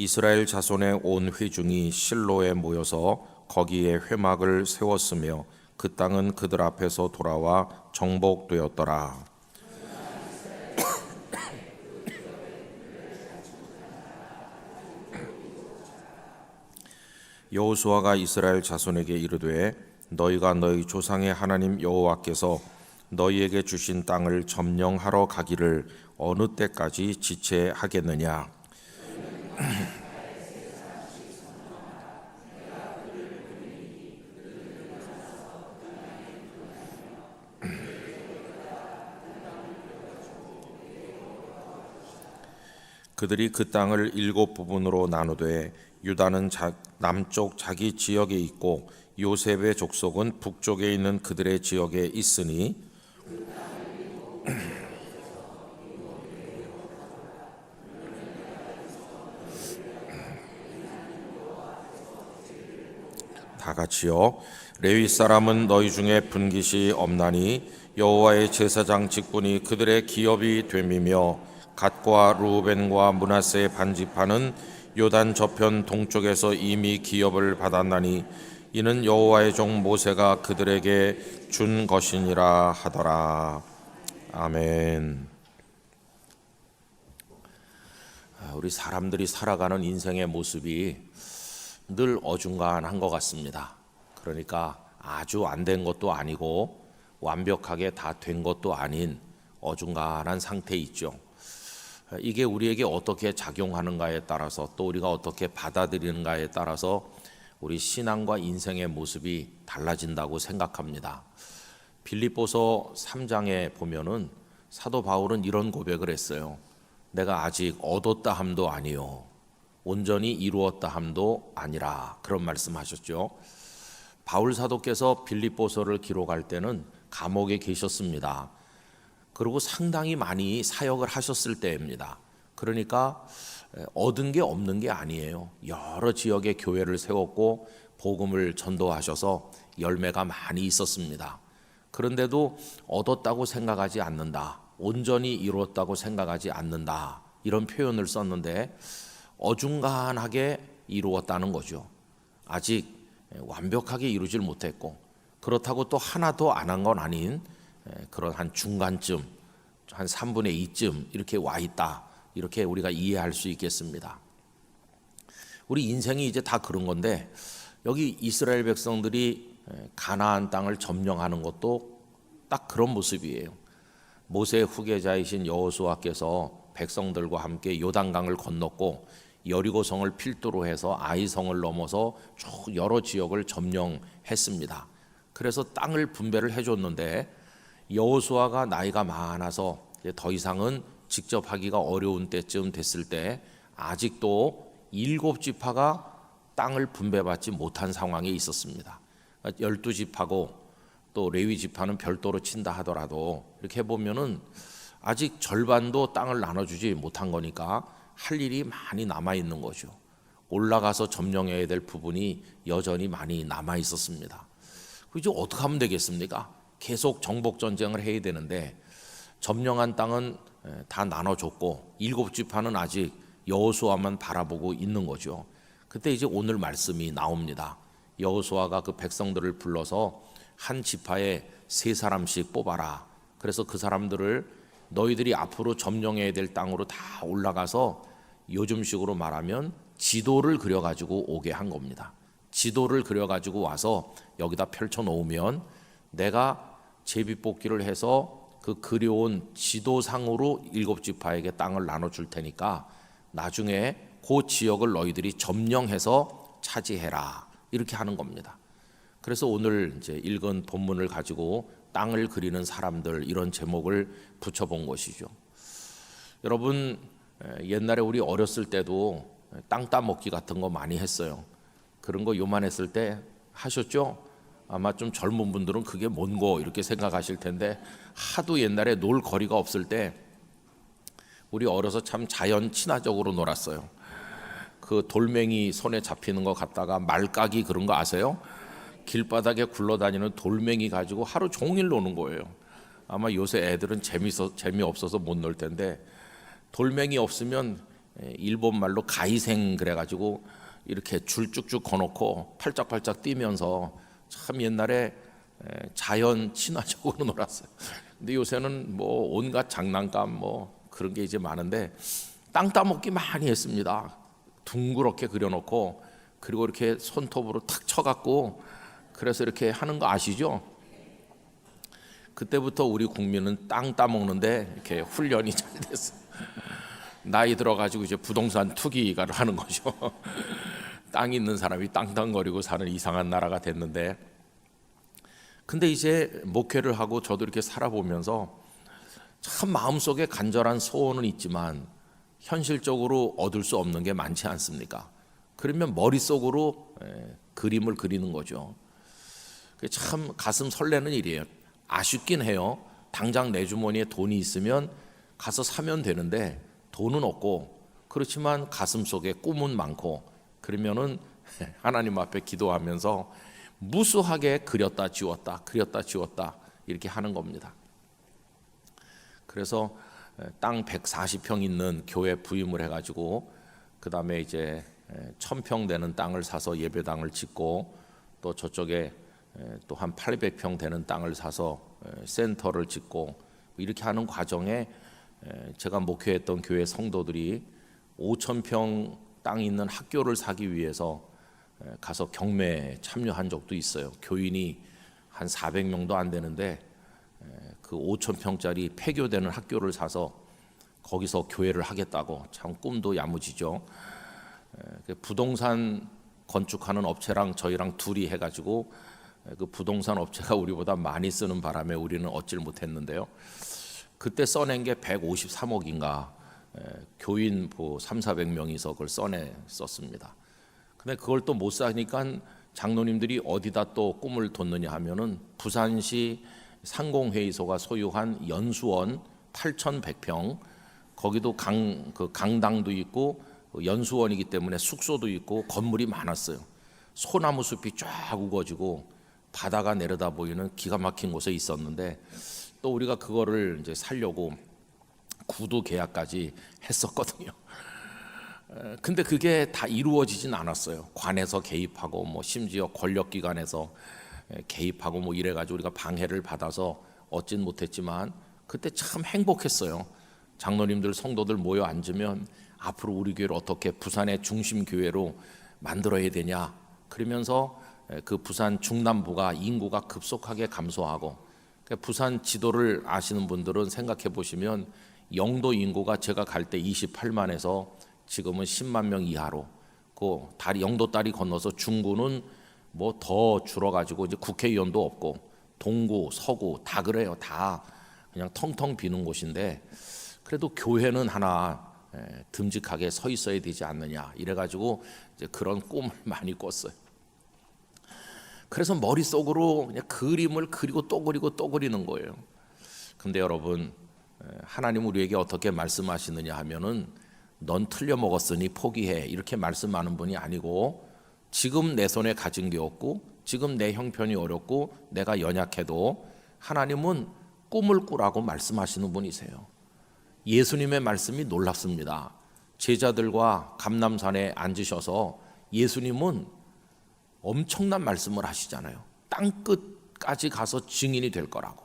이스라엘 자손의 온 회중이 실로에 모여서 거기에 회막을 세웠으며 그 땅은 그들 앞에서 돌아와 정복되었더라. 여호수아가 이스라엘 자손에게 이르되 너희가 너희 조상의 하나님 여호와께서 너희에게 주신 땅을 점령하러 가기를 어느 때까지 지체하겠느냐. 그들이 그 땅을 7 부분으로 나누되 유다는 남쪽 자기 지역에 있고 요셉의 족속은 북쪽에 있는 그들의 지역에 있으니 다 같이요. 레위 사람은 너희 중에 분깃이 없나니 여호와의 제사장 직분이 그들의 기업이 됨이며 갓과 루벤과 므낫세의 반지파는 요단 저편 동쪽에서 이미 기업을 받았나니 이는 여호와의 종 모세가 그들에게 준 것이니라 하더라. 아멘. 우리 사람들이 살아가는 인생의 모습이 늘 어중간한 것 같습니다. 그러니까 아주 안 된 것도 아니고 완벽하게 다 된 것도 아닌 어중간한 상태에 있죠. 이게 우리에게 어떻게 작용하는가에 따라서 또 우리가 어떻게 받아들이는가에 따라서 우리 신앙과 인생의 모습이 달라진다고 생각합니다. 빌립보서 3장에 보면은 사도 바울은 이런 고백을 했어요. 내가 아직 얻었다 함도 아니요 온전히 이루었다 함도 아니라, 그런 말씀하셨죠. 바울 사도께서 빌립보서를 기록할 때는 감옥에 계셨습니다. 그리고 상당히 많이 사역을 하셨을 때입니다. 그러니까 얻은 게 없는 게 아니에요. 여러 지역의 교회를 세웠고 복음을 전도하셔서 열매가 많이 있었습니다. 그런데도 얻었다고 생각하지 않는다, 온전히 이루었다고 생각하지 않는다, 이런 표현을 썼는데 어중간하게 이루었다는 거죠. 아직 완벽하게 이루질 못했고, 그렇다고 또 하나도 안 한 건 아닌 그런 한 중간쯤, 한 3분의 2쯤 이렇게 와 있다, 이렇게 우리가 이해할 수 있겠습니다. 우리 인생이 이제 다 그런 건데, 여기 이스라엘 백성들이 가나안 땅을 점령하는 것도 딱 그런 모습이에요. 모세의 후계자이신 여호수아께서 백성들과 함께 요단강을 건넜고 여리고성을 필두로 해서 아이성을 넘어서 쭉 여러 지역을 점령했습니다. 그래서 땅을 분배를 해줬는데 여호수아가 나이가 많아서 더 이상은 직접 하기가 어려운 때쯤 됐을 때 아직도 7지파가 땅을 분배받지 못한 상황에 있었습니다. 12지파고 또 레위 지파는 별도로 친다 하더라도 이렇게 보면은 아직 절반도 땅을 나눠주지 못한 거니까 할 일이 많이 남아 있는 거죠. 올라가서 점령해야 될 부분이 여전히 많이 남아 있었습니다. 그죠? 어떻게 하면 되겠습니까? 계속 정복 전쟁을 해야 되는데 점령한 땅은 다 나눠줬고 7지파는 아직 여호수아만 바라보고 있는 거죠. 그때 이제 오늘 말씀이 나옵니다. 여호수아가 그 백성들을 불러서 한 지파에 3사람씩 뽑아라. 그래서 그 사람들을 너희들이 앞으로 점령해야 될 땅으로 다 올라가서 요즘식으로 말하면 지도를 그려가지고 오게 한 겁니다. 지도를 그려가지고 와서 여기다 펼쳐놓으면 내가 제비뽑기를 해서 그 그려온 지도상으로 7지파에게 땅을 나눠줄 테니까 나중에 그 지역을 너희들이 점령해서 차지해라, 이렇게 하는 겁니다. 그래서 오늘 이제 읽은 본문을 가지고 땅을 그리는 사람들, 이런 제목을 붙여본 것이죠. 여러분, 옛날에 우리 어렸을 때도 땅 따먹기 같은 거 많이 했어요. 그런 거 요만했을 때 하셨죠? 아마 좀 젊은 분들은 그게 뭔고 이렇게 생각하실 텐데, 하도 옛날에 놀 거리가 없을 때 우리 어려서 참 자연 친화적으로 놀았어요. 그 돌멩이 손에 잡히는 거 갖다가 말까기, 그런 거 아세요? 길바닥에 굴러다니는 돌멩이 가지고 하루 종일 노는 거예요. 아마 요새 애들은 재미없어서 못 놀 텐데, 돌멩이 없으면 일본 말로 가이생 그래가지고 이렇게 줄 쭉쭉 거놓고 팔짝팔짝 뛰면서 참 옛날에 자연 친화적으로 놀았어요. 근데 요새는 뭐 온갖 장난감 뭐 그런 게 이제 많은데 땅 따먹기 많이 했습니다. 둥그렇게 그려놓고 그리고 이렇게 손톱으로 탁 쳐갖고 그래서 이렇게 하는 거 아시죠? 그때부터 우리 국민은 땅 따먹는데 이렇게 훈련이 잘 됐어요. 나이 들어가지고 이제 부동산 투기가를 하는 거죠. 땅 있는 사람이 땅땅거리고 사는 이상한 나라가 됐는데, 근데 이제 목회를 하고 저도 이렇게 살아보면서 참 마음속에 간절한 소원은 있지만 현실적으로 얻을 수 없는 게 많지 않습니까? 그러면 머릿속으로 그림을 그리는 거죠. 참 가슴 설레는 일이에요. 아쉽긴 해요. 당장 내 주머니에 돈이 있으면 가서 사면 되는데 돈은 없고, 그렇지만 가슴 속에 꿈은 많고, 그러면은 하나님 앞에 기도하면서 무수하게 그렸다 지웠다 그렸다 지웠다 이렇게 하는 겁니다. 그래서 땅 140평 있는 교회 부임을 해가지고 그 다음에 이제 1000평 되는 땅을 사서 예배당을 짓고, 또 저쪽에 또 한 800평 되는 땅을 사서 센터를 짓고, 이렇게 하는 과정에 제가 목회했던 교회 성도들이 5000평 땅 있는 학교를 사기 위해서 가서 경매에 참여한 적도 있어요. 교인이 한 400명도 안 되는데 그 5000평짜리 폐교되는 학교를 사서 거기서 교회를 하겠다고, 참 꿈도 야무지죠. 부동산 건축하는 업체랑 저희랑 둘이 해가지고 그 부동산 업체가 우리보다 많이 쓰는 바람에 우리는 얻질 못했는데요. 그때 써낸 게 153억인가, 교인 300~400명이서 그걸 써냈었습니다. 근데 그걸 또 못 사니까 장로님들이 어디다 또 꿈을 뒀느냐 하면은 부산시 상공회의소가 소유한 연수원 8,100평, 거기도 강당도 있고 연수원이기 때문에 숙소도 있고 건물이 많았어요. 소나무 숲이 쫙 우거지고 바다가 내려다 보이는 기가 막힌 곳에 있었는데, 또 우리가 그거를 이제 살려고 구두 계약까지 했었거든요. 근데 그게 다 이루어지진 않았어요. 관에서 개입하고 뭐 심지어 권력기관에서 개입하고 뭐 이래가지고 우리가 방해를 받아서 얻진 못했지만 그때 참 행복했어요. 장로님들 성도들 모여 앉으면 앞으로 우리 교회를 어떻게 부산의 중심 교회로 만들어야 되냐, 그러면서 그 부산 중남부가 인구가 급속하게 감소하고, 부산 지도를 아시는 분들은 생각해 보시면 영도 인구가 제가 갈 때 28만에서 지금은 10만 명 이하로, 그 다리 영도 다리 건너서 중구는 뭐 더 줄어가지고 이제 국회의원도 없고 동구 서구 다 그래요. 다 그냥 텅텅 비는 곳인데, 그래도 교회는 하나 듬직하게 서 있어야 되지 않느냐, 이래가지고 이제 그런 꿈을 많이 꿨어요. 그래서 머릿속으로 그냥 그림을 그리고 또 그리고 또 그리는 거예요. 근데 여러분, 하나님 우리에게 어떻게 말씀하시느냐 하면은 넌 틀려 먹었으니 포기해, 이렇게 말씀하는 분이 아니고, 지금 내 손에 가진 게 없고 지금 내 형편이 어렵고 내가 연약해도 하나님은 꿈을 꾸라고 말씀하시는 분이세요. 예수님의 말씀이 놀랍습니다. 제자들과 감람산에 앉으셔서 예수님은 엄청난 말씀을 하시잖아요. 땅끝까지 가서 증인이 될 거라고.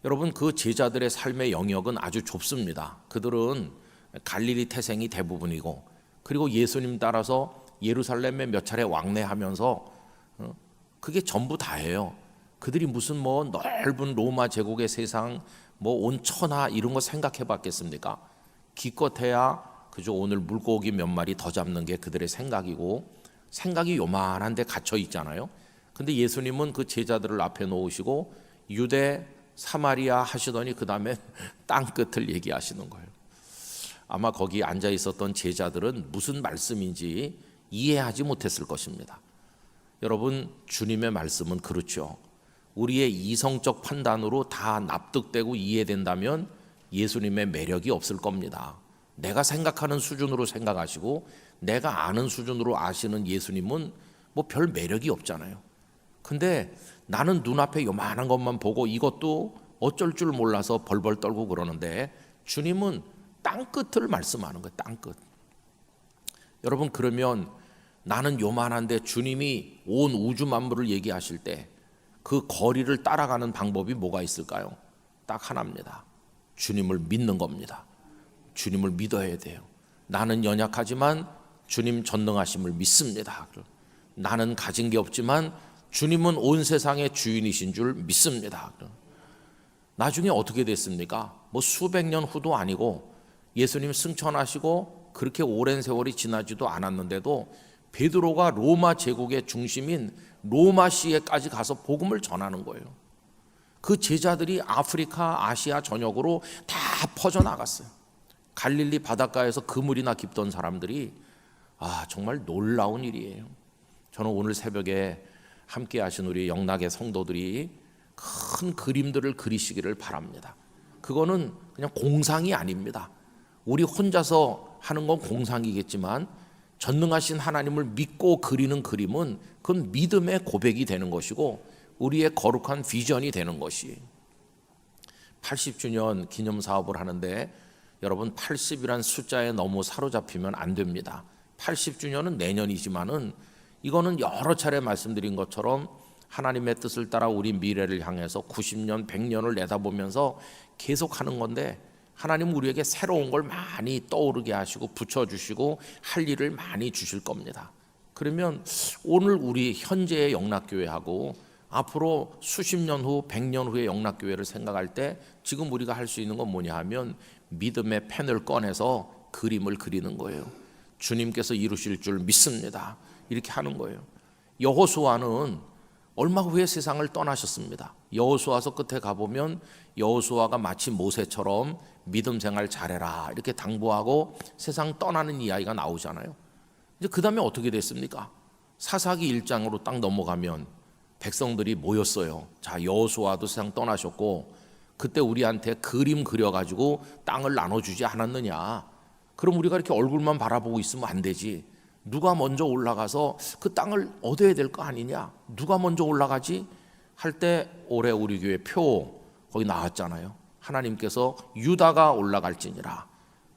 여러분, 그 제자들의 삶의 영역은 아주 좁습니다. 그들은 갈릴리 태생이 대부분이고, 그리고 예수님 따라서 예루살렘에 몇 차례 왕래하면서 그게 전부 다예요. 그들이 무슨 뭐 넓은 로마 제국의 세상, 뭐 온 천하 이런 거 생각해 봤겠습니까? 기껏해야 그저 오늘 물고기 몇 마리 더 잡는 게 그들의 생각이고, 생각이 요만한 데 갇혀 있잖아요. 근데 예수님은 그 제자들을 앞에 놓으시고 유대 사마리아 하시더니 그 다음에 땅끝을 얘기하시는 거예요. 아마 거기 앉아 있었던 제자들은 무슨 말씀인지 이해하지 못했을 것입니다. 여러분, 주님의 말씀은 그렇죠. 우리의 이성적 판단으로 다 납득되고 이해된다면 예수님의 매력이 없을 겁니다. 내가 생각하는 수준으로 생각하시고 내가 아는 수준으로 아시는 예수님은 뭐 별 매력이 없잖아요. 근데 나는 눈앞에 요만한 것만 보고 이것도 어쩔 줄 몰라서 벌벌 떨고 그러는데, 주님은 땅끝을 말씀하는 거예요. 땅끝. 여러분, 그러면 나는 요만한데 주님이 온 우주 만물을 얘기하실 때 그 거리를 따라가는 방법이 뭐가 있을까요? 딱 하나입니다. 주님을 믿는 겁니다. 주님을 믿어야 돼요. 나는 연약하지만 주님 전능하심을 믿습니다. 나는 가진 게 없지만 주님은 온 세상의 주인이신 줄 믿습니다. 나중에 어떻게 됐습니까? 뭐 수백 년 후도 아니고 예수님 승천하시고 그렇게 오랜 세월이 지나지도 않았는데도 베드로가 로마 제국의 중심인 로마시에까지 가서 복음을 전하는 거예요. 그 제자들이 아프리카, 아시아 전역으로 다 퍼져나갔어요. 갈릴리 바닷가에서 그물이나 깁던 사람들이 정말 놀라운 일이에요. 저는 오늘 새벽에 함께 하신 우리 영락의 성도들이 큰 그림들을 그리시기를 바랍니다. 그거는 그냥 공상이 아닙니다. 우리 혼자서 하는 건 공상이겠지만 전능하신 하나님을 믿고 그리는 그림은 그건 믿음의 고백이 되는 것이고 우리의 거룩한 비전이 되는 것이. 80주년 기념 사업을 하는데 여러분, 80이란 숫자에 너무 사로잡히면 안 됩니다. 80주년은 내년이지만은 이거는 여러 차례 말씀드린 것처럼 하나님의 뜻을 따라 우리 미래를 향해서 90년, 100년을 내다보면서 계속 하는 건데 하나님은 우리에게 새로운 걸 많이 떠오르게 하시고 붙여주시고 할 일을 많이 주실 겁니다. 그러면 오늘 우리 현재의 영락교회하고 앞으로 수십 년 후, 100년 후의 영락교회를 생각할 때 지금 우리가 할 수 있는 건 뭐냐 하면 믿음의 펜을 꺼내서 그림을 그리는 거예요. 주님께서 이루실 줄 믿습니다. 이렇게 하는 거예요. 여호수아는 얼마 후에 세상을 떠나셨습니다. 여호수아서 끝에 가보면 여호수아가 마치 모세처럼 믿음 생활 잘해라 이렇게 당부하고 세상 떠나는 이야기가 나오잖아요. 이제 그 다음에 어떻게 됐습니까? 사사기 1장으로 딱 넘어가면 백성들이 모였어요. 자, 여호수아도 세상 떠나셨고 그때 우리한테 그림 그려가지고 땅을 나눠주지 않았느냐. 그럼 우리가 이렇게 얼굴만 바라보고 있으면 안 되지. 누가 먼저 올라가서 그 땅을 얻어야 될 거 아니냐. 누가 먼저 올라가지? 할 때 올해 우리 교회 표 거기 나왔잖아요. 하나님께서 유다가 올라갈지니라.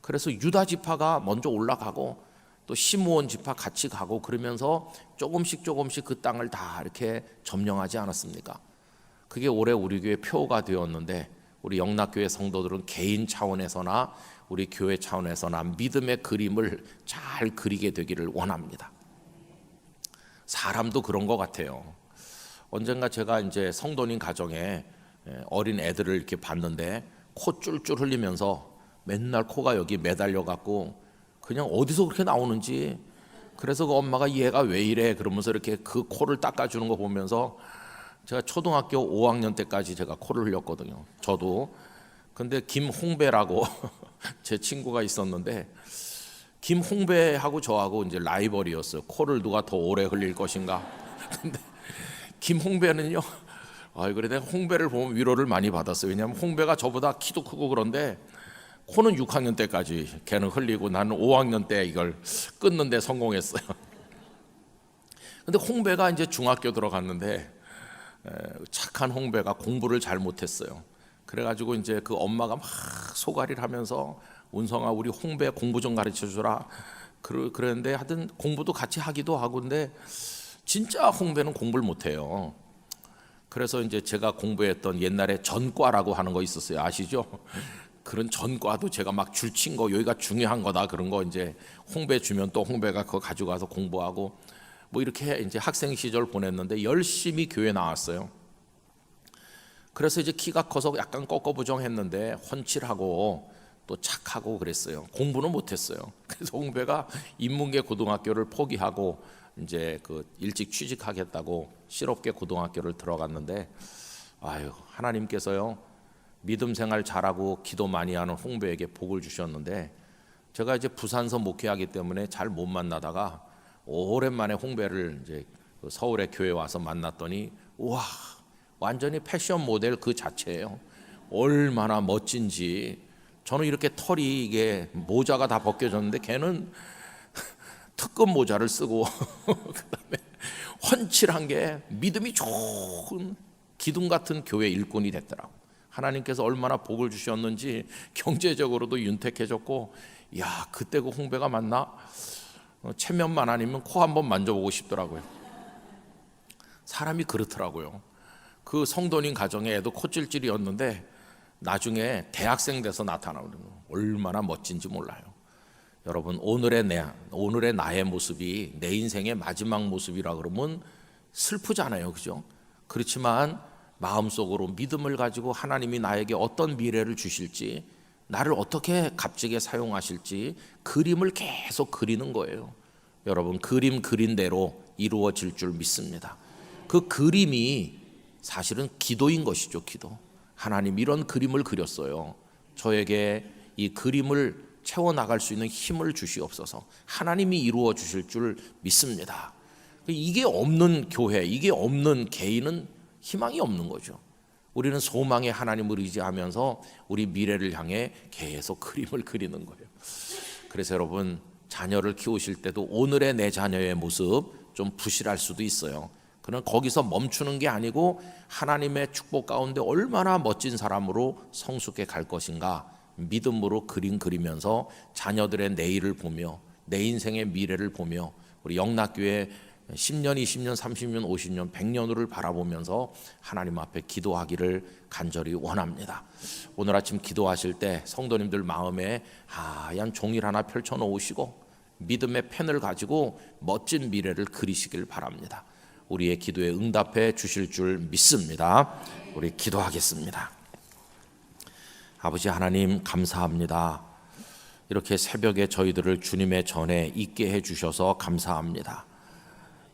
그래서 유다 지파가 먼저 올라가고 또 시므온 지파 같이 가고 그러면서 조금씩 그 땅을 다 이렇게 점령하지 않았습니까? 그게 올해 우리 교회 표가 되었는데 우리 영락교회 성도들은 개인 차원에서나 우리 교회 차원에서나 믿음의 그림을 잘 그리게 되기를 원합니다. 사람도 그런 것 같아요. 언젠가 제가 이제 성도님 가정에 어린 애들을 이렇게 봤는데 코 쫄쫄 흘리면서 맨날 코가 여기 매달려 갖고 그냥 어디서 그렇게 나오는지. 그래서 그 엄마가 얘가 왜 이래 그러면서 이렇게 그 코를 닦아주는 거 보면서 제가 초등학교 5학년 때까지 제가 코를 흘렸거든요. 저도. 근데 김홍배라고 제 친구가 있었는데 김홍배하고 저하고 이제 라이벌이었어요. 코를 누가 더 오래 흘릴 것인가. 근데 김홍배는요. 그래 내가 홍배를 보면 위로를 많이 받았어요. 왜냐하면 홍배가 저보다 키도 크고 그런데 코는 6학년 때까지 걔는 흘리고 나는 5학년 때 이걸 끊는데 성공했어요. 근데 홍배가 이제 중학교 들어갔는데 착한 홍배가 공부를 잘 못했어요. 그래가지고 이제 그 엄마가 막 소가리를 하면서 운성아 우리 홍배 공부 좀 가르쳐 주라. 그랬는데 하여튼 공부도 같이 하기도 하고 근데 진짜 홍배는 공부를 못해요. 그래서 이제 제가 공부했던 옛날에 전과라고 하는 거 있었어요. 아시죠? 그런 전과도 제가 막 줄친 거 여기가 중요한 거다 그런 거 이제 홍배 주면 또 홍배가 그거 가지고 가서 공부하고 뭐 이렇게 이제 학생 시절 보냈는데 열심히 교회 나왔어요. 그래서 이제 키가 커서 약간 꺾어부정했는데 훤칠하고 또 착하고 그랬어요. 공부는 못했어요. 그래서 홍배가 인문계 고등학교를 포기하고 이제 그 일찍 취직하겠다고 실업계 고등학교를 들어갔는데 하나님께서요 믿음 생활 잘하고 기도 많이 하는 홍배에게 복을 주셨는데 제가 이제 부산서 목회하기 때문에 잘 못 만나다가 오랜만에 홍배를 이제 서울의 교회 와서 만났더니 와 완전히 패션 모델 그 자체예요. 얼마나 멋진지. 저는 이렇게 털이 이게 모자가 다 벗겨졌는데 걔는 특급 모자를 쓰고 그다음에 훤칠한 게 믿음이 좋은 기둥 같은 교회 일꾼이 됐더라고. 하나님께서 얼마나 복을 주셨는지 경제적으로도 윤택해졌고, 야, 그때 그 홍배가 맞나? 체면만 아니면 코 한번 만져보고 싶더라고요. 사람이 그렇더라고요. 그 성도님 가정에 애도 코찔찔이었는데 나중에 대학생 돼서 나타나는 거 얼마나 멋진지 몰라요. 여러분, 오늘의 나의 모습이 내 인생의 마지막 모습이라 그러면 슬프잖아요, 그죠? 그렇지만 마음속으로 믿음을 가지고 하나님이 나에게 어떤 미래를 주실지, 나를 어떻게 값지게 사용하실지 그림을 계속 그리는 거예요. 여러분, 그림 그린 대로 이루어질 줄 믿습니다. 그 그림이 사실은 기도인 것이죠. 기도. 하나님, 이런 그림을 그렸어요. 저에게 이 그림을 채워나갈 수 있는 힘을 주시옵소서. 하나님이 이루어 주실 줄 믿습니다. 이게 없는 교회, 이게 없는 개인은 희망이 없는 거죠. 우리는 소망의 하나님을 의지하면서 우리 미래를 향해 계속 그림을 그리는 거예요. 그래서 여러분, 자녀를 키우실 때도 오늘의 내 자녀의 모습 좀 부실할 수도 있어요. 그러나 거기서 멈추는 게 아니고 하나님의 축복 가운데 얼마나 멋진 사람으로 성숙해 갈 것인가 믿음으로 그림 그리면서 자녀들의 내일을 보며 내 인생의 미래를 보며 우리 영락교회 10년, 20년, 30년, 50년, 100년을 바라보면서 하나님 앞에 기도하기를 간절히 원합니다. 오늘 아침 기도하실 때 성도님들 마음에 하얀 종이를 하나 펼쳐 놓으시고 믿음의 펜을 가지고 멋진 미래를 그리시길 바랍니다. 우리의 기도에 응답해 주실 줄 믿습니다. 우리 기도하겠습니다. 아버지 하나님, 감사합니다. 이렇게 새벽에 저희들을 주님의 전에 있게 해주셔서 감사합니다.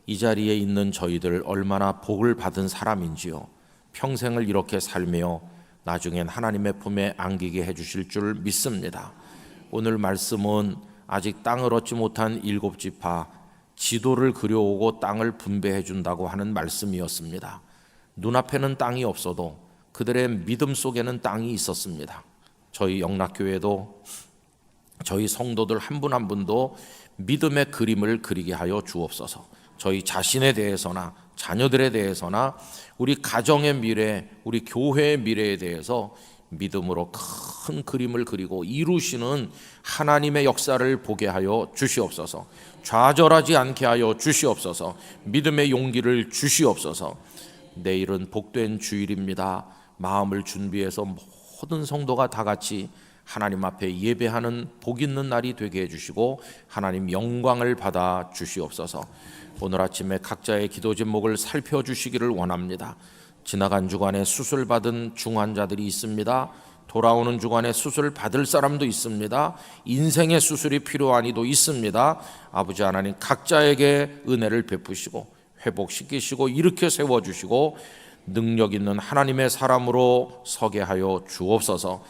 이 자리에 있는 저희들 얼마나 복을 받은 사람인지요. 평생을 이렇게 살며 나중엔 하나님의 품에 안기게 해주실 줄 믿습니다. 오늘 말씀은 아직 땅을 얻지 못한 7지파 지도를 그려오고 땅을 분배해 준다고 하는 말씀이었습니다. 눈앞에는 땅이 없어도 그들의 믿음 속에는 땅이 있었습니다. 저희 영락교회도 저희 성도들 한 분 한 분도 믿음의 그림을 그리게 하여 주옵소서. 저희 자신에 대해서나 자녀들에 대해서나 우리 가정의 미래, 우리 교회의 미래에 대해서 믿음으로 큰 그림을 그리고 이루시는 하나님의 역사를 보게 하여 주시옵소서. 좌절하지 않게 하여 주시옵소서. 믿음의 용기를 주시옵소서. 내일은 복된 주일입니다. 마음을 준비해서 모든 성도가 다 같이 하나님 앞에 예배하는 복 있는 날이 되게 해주시고 하나님 영광을 받아 주시옵소서. 오늘 아침에 각자의 기도 제목을 살펴주시기를 원합니다. 지나간 주간에 수술 받은 중환자들이 있습니다. 돌아오는 주간에 수술 받을 사람도 있습니다. 인생의 수술이 필요한 이도 있습니다. 아버지 하나님, 각자에게 은혜를 베푸시고 회복시키시고 일으켜 세워주시고 능력 있는 하나님의 사람으로 서게 하여 주옵소서.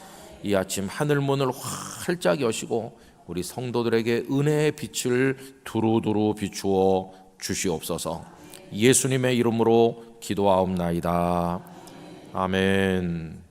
이 아침 하늘문을 활짝 여시고 우리 성도들에게 은혜의 빛을 두루두루 비추어 주시옵소서. 예수님의 이름으로 기도하옵나이다. 아멘.